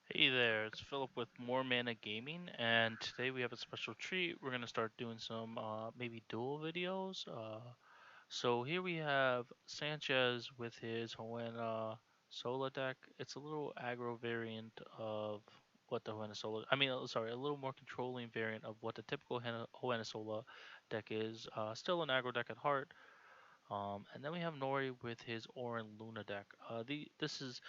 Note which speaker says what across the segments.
Speaker 1: Hey there, it's Philip with More Mana Gaming, and today we have a special treat. We're gonna start doing some maybe duel videos. So here we have Sanchez with his Hoenna Sola deck. It's a little aggro variant of what the Hoenna Sola. Sorry, a little more controlling variant of what the typical Hoenna Sola deck is. Still an aggro deck at heart. And then we have Nori with his Auron Luna deck. This is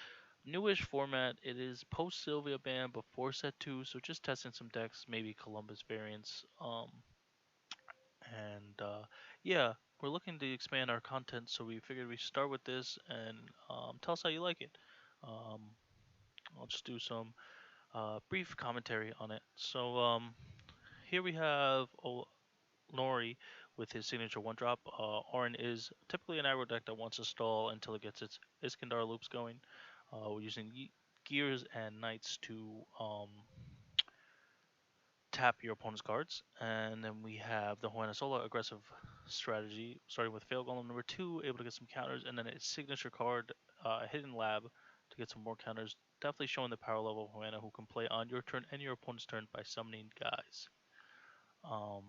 Speaker 1: newish format. It is post Sylvia ban before set 2, so just testing some decks, maybe Columbus variants. And Yeah, we're looking to expand our content, so we figured we start with this and tell us how you like it. Um, I'll just do some brief commentary on it. Here we have Nori with his signature one drop. Auron is typically an aggro deck that wants to stall until it gets its Iskandar loops going. We're using gears and knights to tap your opponent's cards. And then we have the Hoenna Sola aggressive strategy, starting with Fail Golem number 2, able to get some counters, and then its signature card, Hidden Lab, to get some more counters. Definitely showing the power level of Hoenna, who can play on your turn and your opponent's turn by summoning guys. Um,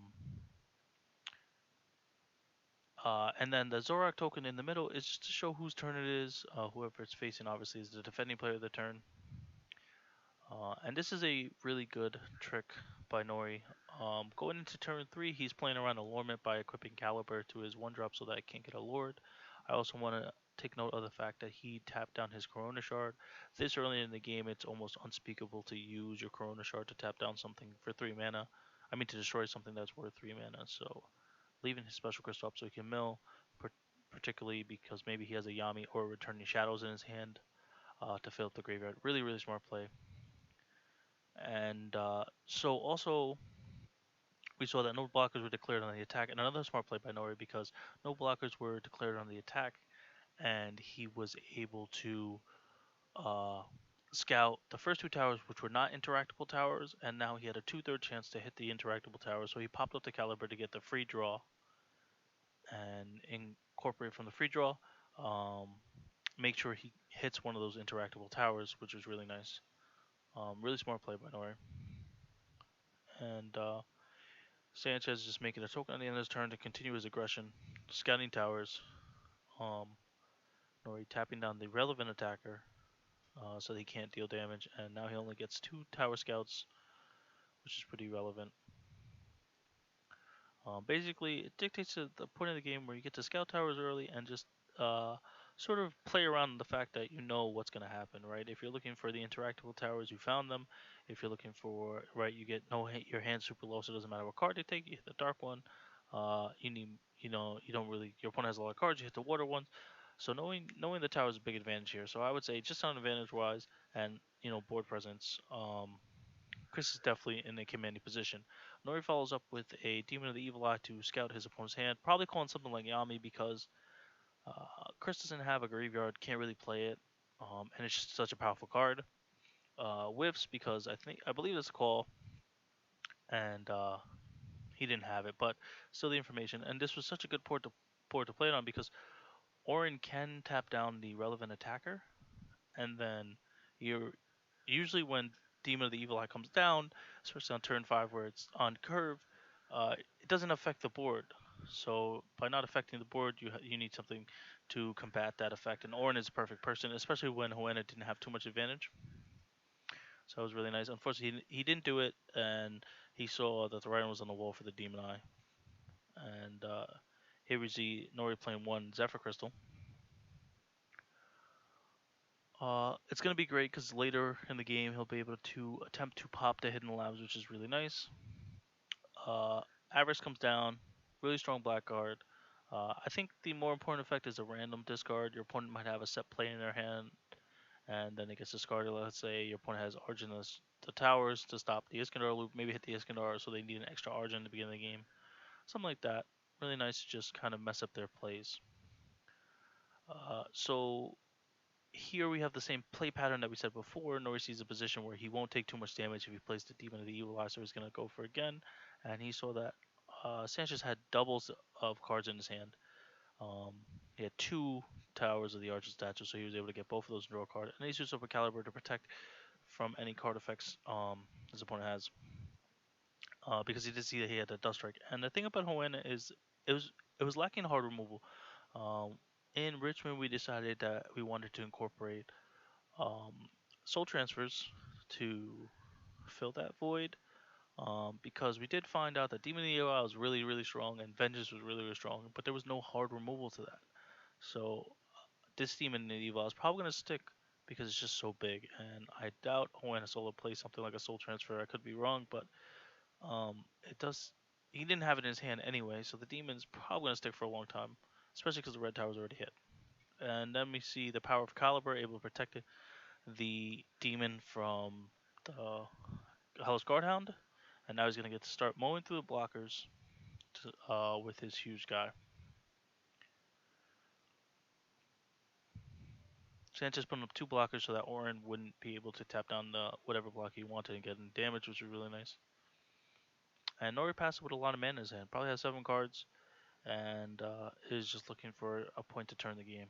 Speaker 1: and then the Zorak token in the middle is just to show whose turn it is. Whoever it's facing obviously is the defending player of the turn. And this is a really good trick by Nori. Going into turn 3, he's playing around Allurement by equipping Caliber to his 1-drop so that I can't get a Lord. I also want to take note of the fact that he tapped down his Corona Shard. This early in the game, it's almost unspeakable to use your Corona Shard to tap down something for 3 mana. To destroy something that's worth 3 mana. So leaving his special crystal up so he can mill, particularly because maybe he has a Yami or Returning Shadows in his hand to fill up the graveyard. Really, really smart play. And so also we saw that no blockers were declared on the attack, and another smart play by Nori because no blockers were declared on the attack, and he was able to uh, scout the first two towers, which were not interactable towers, and now he had a 2/3 chance to hit the interactable towers. So he popped up the Caliber to get the free draw and incorporate from the free draw. Um, Make sure he hits one of those interactable towers, which was really nice. Really smart play by Nori. And Sanchez just making a token at the end of his turn to continue his aggression, scouting towers. Um, Nori tapping down the relevant attacker so that he can't deal damage, and now he only gets 2 tower scouts, which is pretty relevant. Basically, it dictates the point of the game where you get to scout towers early and just uh, sort of play around the fact that you know what's going to happen, right? If you're looking for the interactable towers, you found them. If you're looking for, right, you get no your hand's super low, so it doesn't matter what card you take. You hit the dark one. You need, you don't really. Your opponent has a lot of cards. You hit the water ones. So knowing the tower is a big advantage here. So I would say just on advantage wise and board presence. Chris is definitely in a commanding position. Nori follows up with a Demon of the Evil Eye to scout his opponent's hand, probably calling something like Yami because Chris doesn't have a graveyard, can't really play it, and it's just such a powerful card. Whiffs because I believe it's a call, and he didn't have it, but still the information. And this was such a good board to play it on because Auron can tap down the relevant attacker, and then you're usually when Demon of the Evil Eye comes down, especially on turn 5 where it's on curve, it doesn't affect the board. So by not affecting the board, you need something to combat that effect. And Orin is a perfect person, especially when Hoenna didn't have too much advantage. So it was really nice. Unfortunately, he didn't do it, and he saw that the writing was on the wall for the Demon Eye. And here we see Nori playing one Zephyr Crystal. It's gonna be great because later in the game he'll be able to attempt to pop the hidden labs, which is really nice. Uh, Avarice comes down, really strong black card. I think the more important effect is a random discard. Your opponent might have a set play in their hand, and then it gets discarded. Let's say your opponent has Argent the towers to stop the Iskandar loop, maybe hit the Iskandar, so they need an extra Argent at the beginning of the game. Something like that. Really nice to just kind of mess up their plays. So here we have the same play pattern that we said before. Nori sees a position where he won't take too much damage if he plays the Demon of the Evil Eye, so he's going to go for again. And he saw that Sanchez had doubles of cards in his hand. He had 2 towers of the Archer statue, so he was able to get both of those and draw a card. And he used up a Caliber to protect from any card effects his opponent has, because he did see that he had a Dust Strike. And the thing about Hoenna is it was it was lacking hard removal. Um, in Richmond, we decided that we wanted to incorporate um, soul transfers to fill that void. Because we did find out that Demon EOI was really, really strong and Vengeance was really, really strong, but there was no hard removal to that. So this Demon EOI is probably going to stick because it's just so big, and I doubt Hoenn Solo plays something like a Soul Transfer. I could be wrong, but it does. He didn't have it in his hand anyway, so the Demon's probably going to stick for a long time, especially because the Red Tower's already hit. And then we see the power of Caliber able to protect the Demon from the Hellish Guardhound, and now he's gonna get to start mowing through the blockers with his huge guy. Sanchez putting up two blockers so that Auron wouldn't be able to tap down the whatever block he wanted and get in damage, which was really nice. And Nori passed with a lot of mana in his hand, probably has 7 cards, and is just looking for a point to turn the game.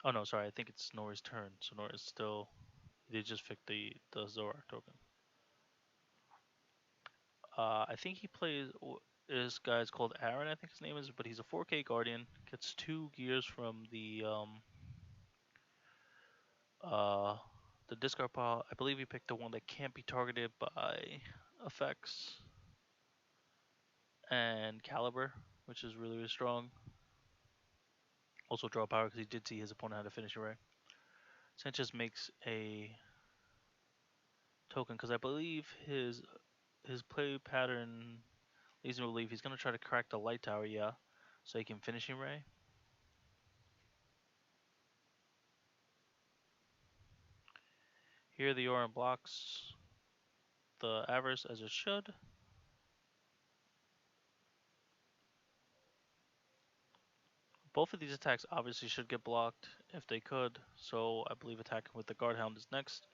Speaker 1: Oh no, sorry, I think it's Nori's turn. So Nori's still. They just picked the Zorak token. I think he plays. This guy's called Auron, I think his name is, but he's a 4K Guardian. Gets 2 gears from uh the discard pile. I believe he picked the one that can't be targeted by effects and caliber, which is really, really strong. Also draw power because he did see his opponent had a finishing ray. Sanchez makes a token because I believe his play pattern leads me to believe he's gonna try to crack the light tower, yeah, so he can finishing ray. Here the Auron blocks the Avarice as it should. Both of these attacks obviously should get blocked if they could, so I believe attacking with the Guardhound is next.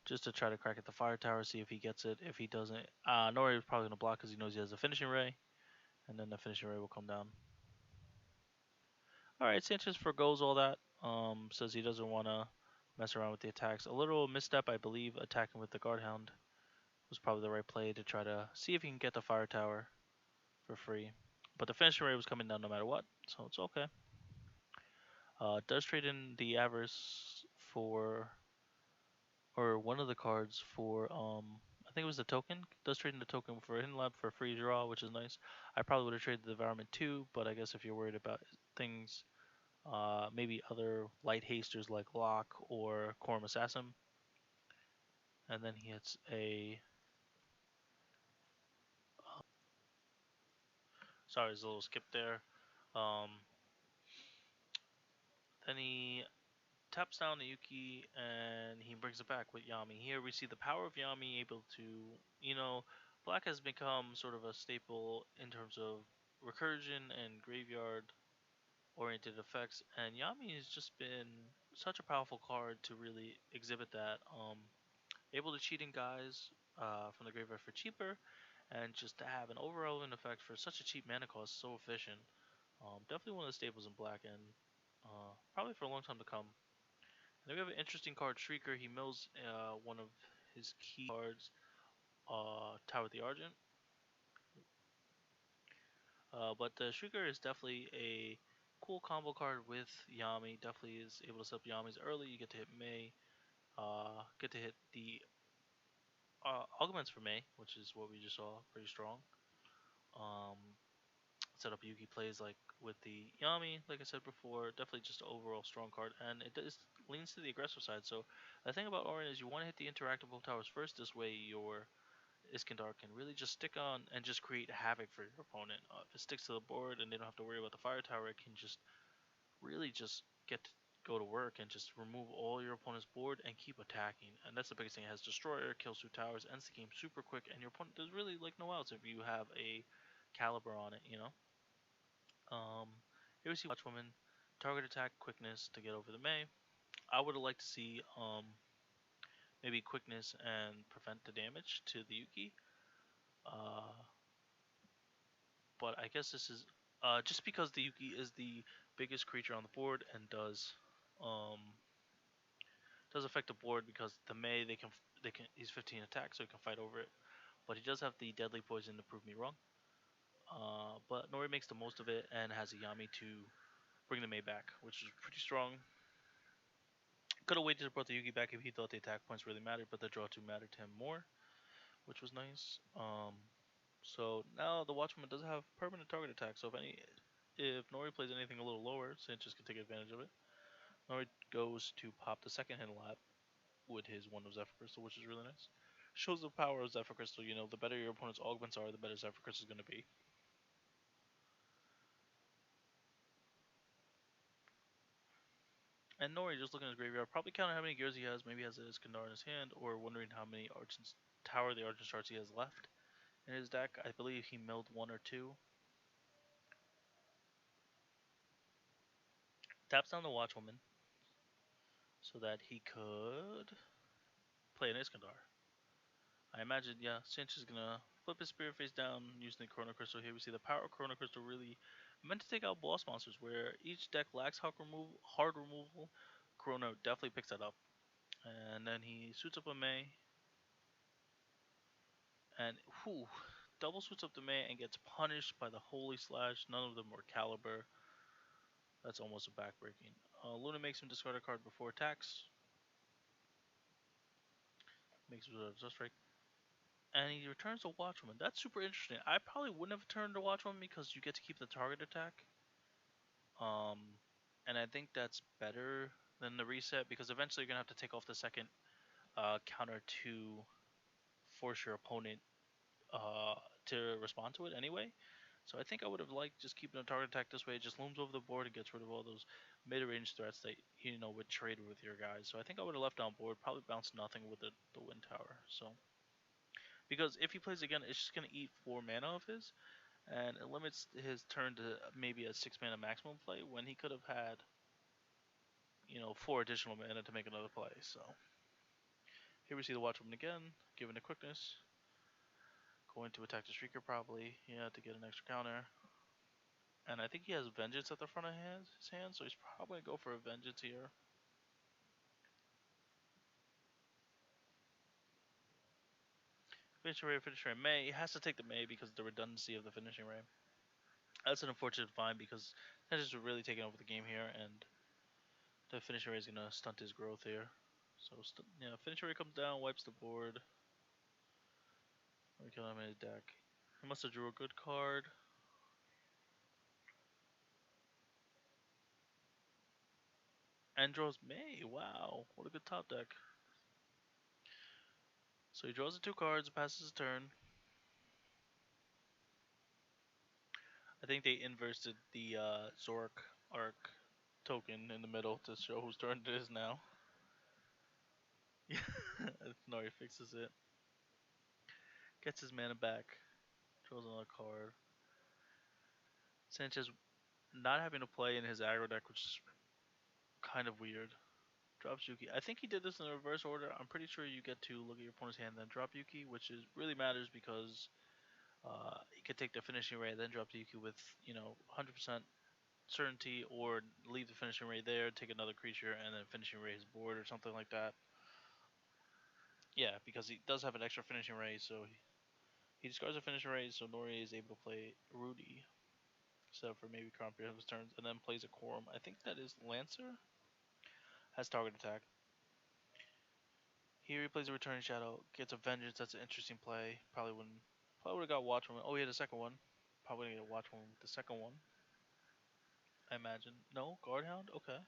Speaker 1: Just to try to crack at the fire tower, see if he gets it. If he doesn't, Nori is probably going to block because he knows he has a finishing ray, and then the finishing ray will come down. Alright, Sanchez forgoes all that, says he doesn't want to mess around with the attacks. A little misstep, I believe, attacking with the Guardhound was probably the right play to try to see if he can get the fire tower for free. But the finishing ray was coming down no matter what, so it's okay. Does trade in the Avarice for, or one of the cards for, I think it was the token. Does trade in the token for Hidden Lab for a free draw, which is nice. I probably would have traded the Environment too, but I guess if you're worried about things, maybe other light hasters like Locke or Quorum Assassin. And then he hits a. Sorry, there's a little skip there. Um, then he taps down the Yuki and he brings it back with Yami. Here we see the power of Yami able to, Black has become sort of a staple in terms of recursion and graveyard oriented effects, and Yami has just been such a powerful card to really exhibit that. Able to cheat in guys from the graveyard for cheaper, and just to have an overwhelming effect for such a cheap mana cost, so efficient. Definitely one of the staples in Black, and probably for a long time to come. And then we have an interesting card, Shrieker. He mills one of his key cards, Tower of the Argent. But the Shrieker is definitely a cool combo card with Yami. Definitely is able to set up Yami's early. You get to hit May. Get to hit the augments for May, which is what we just saw. Pretty strong. Um, Set up Yuki plays like with the Yami, like I said before. Definitely just an overall strong card, and it does leans to the aggressive side. So the thing about Auron is you want to hit the interactable towers first. This way your Iskandar can really just stick on and just create havoc for your opponent. If it sticks to the board and they don't have to worry about the fire tower, it can just really just get to go to work and just remove all your opponent's board and keep attacking. And that's the biggest thing. It has Destroyer, kills 2 towers, ends the game super quick, and your opponent does really like no outs if you have a caliber on it. Here we see Watchwoman, target attack, quickness to get over the May. I would have liked to see maybe quickness and prevent the damage to the Yuki. Uh, but I guess this is just because the Yuki is the biggest creature on the board and does um, does affect the board because the May they can he's 15 attack, so he can fight over it. But he does have the deadly poison to prove me wrong. But Nori makes the most of it and has a Yami to bring the May back, which is pretty strong. Could have waited to brought the Yugi back if he thought the attack points really mattered, but the draw two mattered to him more, which was nice. So now the Watchman does have permanent target attack. So if Nori plays anything a little lower, Sanchez can take advantage of it. Nori goes to pop the second hand lap with his one of Zephyr Crystal, which is really nice. Shows the power of Zephyr Crystal. You know, the better your opponent's augments are, the better Zephyr Crystal is going to be. And Nori, just looking at his graveyard, probably counting how many gears he has. Maybe he has a Iskandar in his hand, or wondering how many Archon's Tower the Argent Shards he has left in his deck. I believe he milled one or two. Taps down the Watchwoman so that he could play an Iskandar. I imagine, yeah, Sanchez is gonna flip his Spirit face down using the Chrono Crystal. Here we see the power of Chrono Crystal really meant to take out boss monsters where each deck lacks hard removal. Chrono definitely picks that up. And then he suits up a May. And whew, double suits up the May and gets punished by the Holy Slash. None of them were Caliber. That's almost a backbreaking. Luna makes him discard a card before attacks. Makes him just strike. And he returns to Watchwoman. That's super interesting. I probably wouldn't have returned to Watchwoman because you get to keep the target attack. Um, and I think that's better than the reset because eventually you're gonna have to take off the second counter to force your opponent uh, to respond to it anyway. So I think I would have liked just keeping a target attack this way. It just looms over the board and gets rid of all those mid-range threats that would trade with your guys. So I think I would have left on board, probably bounced nothing with the Wind Tower. So because if he plays again, it's just gonna eat 4 mana of his, and it limits his turn to maybe a 6 mana maximum play when he could have had 4 additional mana to make another play. So here we see the Watchwoman again, given the quickness, going to attack the Streaker probably, yeah, to get an extra counter. And I think he has Vengeance at the front of his hand, so he's probably going to go for a Vengeance here. Finishing Ray. May. He has to take the May because of the redundancy of the Finishing Ray. That's an unfortunate find because Vengeance is really taking over the game here, and the Finishing Ray is going to stunt his growth here. So, yeah, Finishing Ray comes down, wipes the board. We kill him in his deck. He must have drew a good card. And draws May. Wow, what a good top deck. So he draws the 2 cards, passes his turn. I think they inverted the Zork arc token in the middle to show whose turn it is now. Yeah, Nori fixes it. Gets his mana back. Draws another card. Sanchez not having to play in his aggro deck, which is kind of weird. Drops Yuki. I think he did this in the reverse order. I'm pretty sure you get to look at your opponent's hand, then drop Yuki, which is really matters because you could take the finishing ray, then drop the Yuki with 100% certainty, or leave the finishing ray there, take another creature, and then finishing ray his board or something like that. Yeah, because he does have an extra finishing ray, so he discards a finishing ray, so Nori is able to play Rudy, except for maybe comprehensive turns, and then plays a Quorum. I think that is Lancer. Has target attack. Here he plays a Returning Shadow, gets a Vengeance. That's an interesting play. Probably would have got Watchwoman. Oh, he had a second one. Probably gonna get Watchwoman with the second one. I imagine. No, Guardhound. Okay,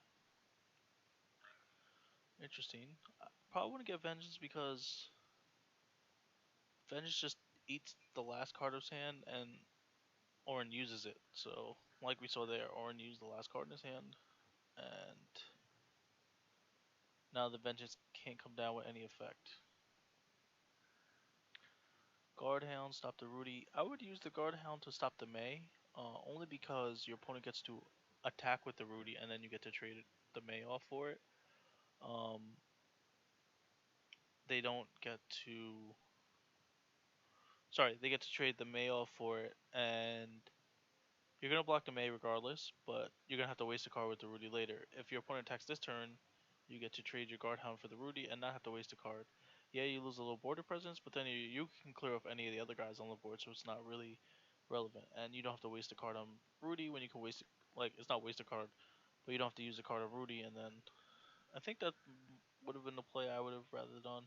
Speaker 1: interesting. Probably wouldn't get Vengeance because Vengeance just eats the last card of his hand, and Auron uses it. So, like we saw there, Auron used the last card in his hand, and now the Vengeance can't come down with any effect. Guardhound, stop the Rudy. I would use the Guardhound to stop the May, only because your opponent gets to attack with the Rudy, and then you get to trade the May off for it. Um, they don't get to. Sorry, they get to trade the May off for it, and you're gonna block the May regardless, but you're gonna have to waste a card with the Rudy later. If your opponent attacks this turn, You get to trade your guard hound for the Rudy and not have to waste a card. Yeah, you lose a little border presence, but then you can clear off any of the other guys on the board, so it's not really relevant. And you don't have to waste a card on Rudy when you can waste like it's not waste a card, but you don't have to use a card on Rudy. And then I think that would have been the play I would have rather done.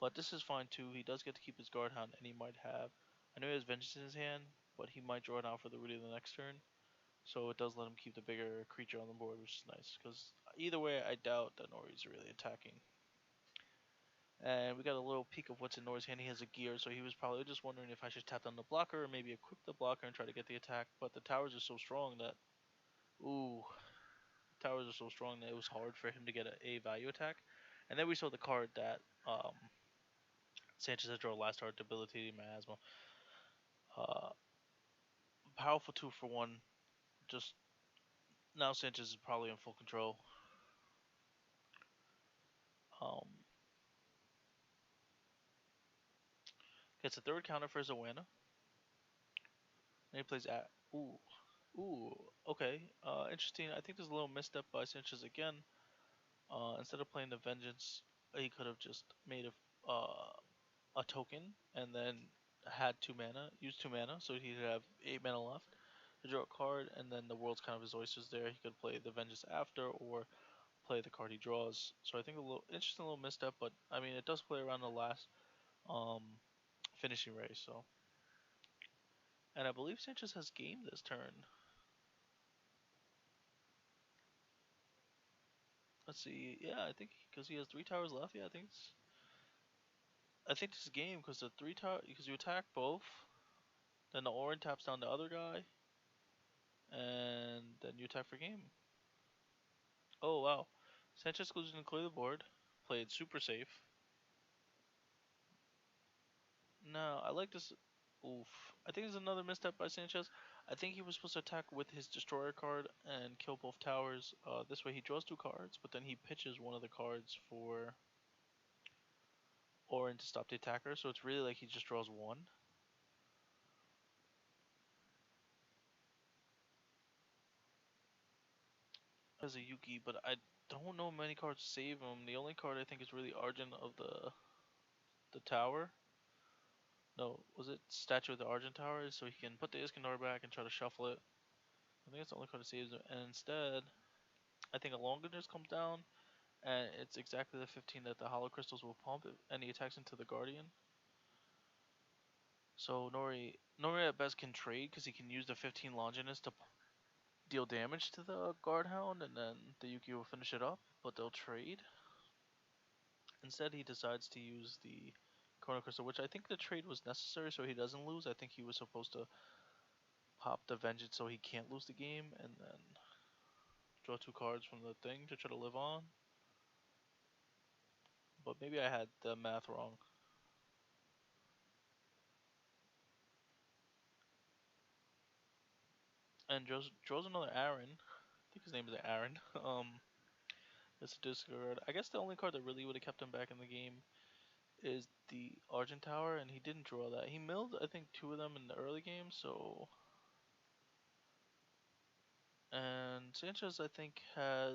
Speaker 1: But this is fine too. He does get to keep his guard hound, and he might have. I know he has vengeance in his hand, but he might draw it out for the Rudy the next turn. So it does let him keep the bigger creature on the board, which is nice. Because either way, I doubt that Nori's really attacking. And we got a little peek of what's in Nori's hand. He has a gear, so he was probably just wondering if I should tap down the blocker or maybe equip the blocker and try to get the attack. But the towers are so strong that, ooh, towers are so strong that it was hard for him to get a value attack. And then we saw the card that Sanchez had drawn last card, debilitating miasma. Uh, Powerful 2 for 1. Just now Sanchez is probably in full control. Um, Gets a third counter for his Hoenna. And he plays at. Ooh. Okay. Interesting. I think there's a little misstep by Sanchez again. Instead of playing the Vengeance, he could have just made a token and then had 2 mana, used 2 mana, so he'd have 8 mana left to draw a card, and then the world's kind of his oysters there. He could play the Vengeance after or play the card he draws. So I think a little interesting little misstep, but I mean it does play around the last um, finishing race. So, and I believe Sanchez has game this turn. Let's see. Yeah, I think because he has 3 towers left. Yeah, I think this is game because the 3 tower because you attack both, then the Auron taps down the other guy, and then you attack for game. Oh wow, Sanchez goes in to clear the board. Played super safe. No, I like this. Oof. I think there's another misstep by Sanchez. I think he was supposed to attack with his destroyer card and kill both towers. This way he draws 2 cards, but then he pitches one of the cards for Auron to stop the attacker. So it's really like he just draws one. As a Yuki, but I don't know many cards to save him. The only card I think is really Argent of the tower. No, was it Statue of the Argent Tower? So he can put the Iskandar back and try to shuffle it. I think that's the only card that saves him. And instead, I think a Longer just comes down, and it's exactly the 15 that the Hollow Crystals will pump, and he attacks into the Guardian. So Nori at best can trade because he can use the 15 Longinus to deal damage to the Guard Hound, and then the Yuki will finish it up. But they'll trade. Instead, he decides to use the Chrono Crystal, which I think the trade was necessary so he doesn't lose. I think he was supposed to pop the Vengeance so he can't lose the game, and then draw 2 cards from the thing to try to live on. But maybe I had the math wrong. And draws another Auron. I think his name is Auron. It's a discard. I guess the only card that really would have kept him back in the game is the Argent Tower, and he didn't draw that. He milled, I think, 2 of them in the early game, so. And Sanchez, I think, I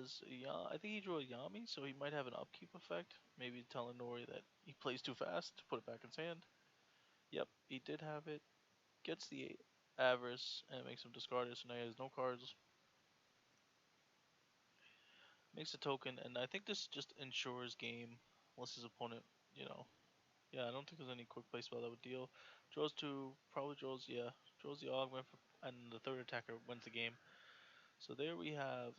Speaker 1: think he drew a Yami, so he might have an upkeep effect. Maybe telling Nori that he plays too fast to put it back in his hand. Yep, he did have it. Gets the Avarice, and it makes him discard it, so now he has no cards. Makes a token, and I think this just ensures game, unless his opponent, you know. Yeah, I don't think there's any quick play spell that would deal. Draws 2, probably draws the augment, and the third attacker wins the game. So there we have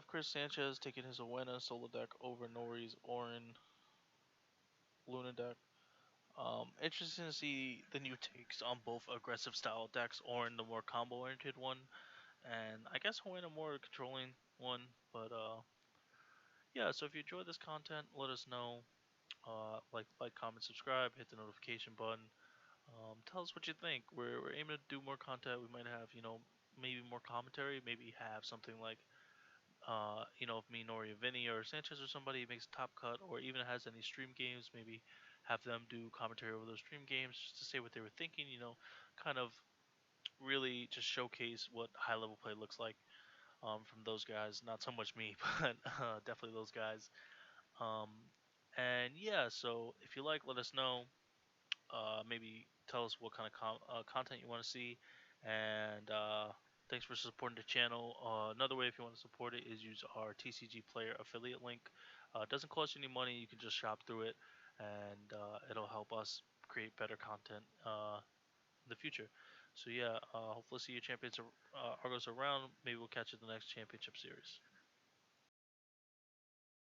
Speaker 1: Chris Sanchez taking his Hoenna solo deck over Nori's Auron Luna deck. Interesting to see the new takes on both aggressive style decks. Auron, the more combo oriented one, and I guess Hoenna more controlling one. But yeah. So if you enjoyed this content, let us know. Like, comment, subscribe, hit the notification button. Tell us what you think. We're aiming to do more content. We might have maybe more commentary. Maybe have something like if me, Nori, Vinny, or Sanchez or somebody makes a top cut, or even has any stream games, maybe have them do commentary over those stream games just to say what they were thinking. Kind of really just showcase what high level play looks like. from those guys. Not so much me, but definitely those guys. Um, and yeah, so if you like, let us know. Maybe tell us what kind of content you want to see, and thanks for supporting the channel. Another way, if you want to support it, is use our TCG Player affiliate link. It doesn't cost you any money. You can just shop through it, and it'll help us create better content in the future. So yeah, hopefully see you champions Argos around. Maybe we'll catch you in the next championship series.